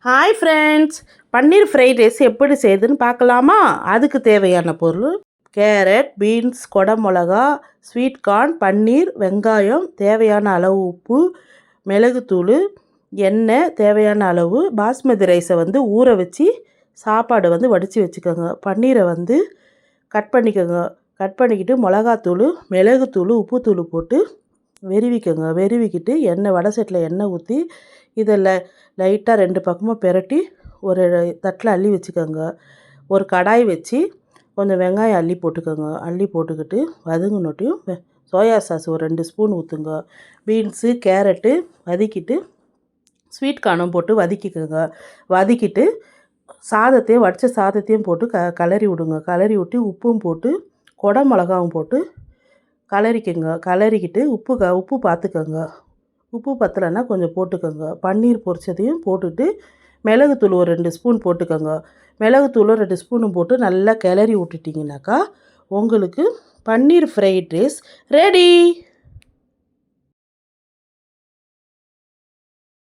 Hi friends, பன்னீர் fried rice எப்படி செய்யுதுன்னு பார்க்கலாமா? அதுக்கு தேவையான பொருள் கேரட், பீன்ஸ், குடமிளகா, ஸ்வீட் கார்ன், பன்னீர், வெங்காயம், தேவையான அளவு உப்பு, மிளகுத்தூள், எண்ணெய், தேவையான அளவு. பாஸ்மதி ரைஸை ஊற வச்சு சாப்பாடு வடித்து வச்சுக்கோங்க. பன்னீரை கட் பண்ணிக்கோங்க. கட் பண்ணிக்கிட்டு மிளகாத்தூள், மிளகுத்தூள், உப்புத்தூள் போட்டு வெறுவிக்கோங்க. வெறுவிக்கிட்டு வடை சட்டியில் எண்ணெய் ஊற்றி இதில் லைட்டாக 2 பக்கமும் பெரட்டி ஒரு தட்டில் அள்ளி வச்சுக்கோங்க. ஒரு கடாய் வச்சு கொஞ்சம் வெங்காயம் அள்ளி போட்டுக்கோங்க. அள்ளி போட்டுக்கிட்டு வதங்கினோட்டையும் சோயா சாஸ் ஒரு 2 ஸ்பூன் ஊற்றுங்க. பீன்ஸு, கேரட்டு வதக்கிட்டு ஸ்வீட் கார்னும் போட்டு வதக்கிக்கோங்க. வதக்கிட்டு சாதத்தையும் வடித்த சாதத்தையும் போட்டு கலரி விடுங்க. கலரி விட்டு உப்பும் போட்டு குடமிளகாவும் போட்டு கலரிக்கோங்க. கலரிக்கிட்டு உப்பு பார்த்துக்கோங்க. உப்பு பத்தலைன்னா கொஞ்சம் போட்டுக்கோங்க. பன்னீர் பொரிச்சதையும் போட்டுட்டு மிளகுத்தூள் ஒரு 2 ஸ்பூன் போட்டுக்கோங்க. மிளகுத்தூளும் 2 ஸ்பூனும் போட்டு நல்லா கிளறி விட்டுட்டிங்கனாக்கா உங்களுக்கு பன்னீர் ஃப்ரைட் ரைஸ் ரெடி.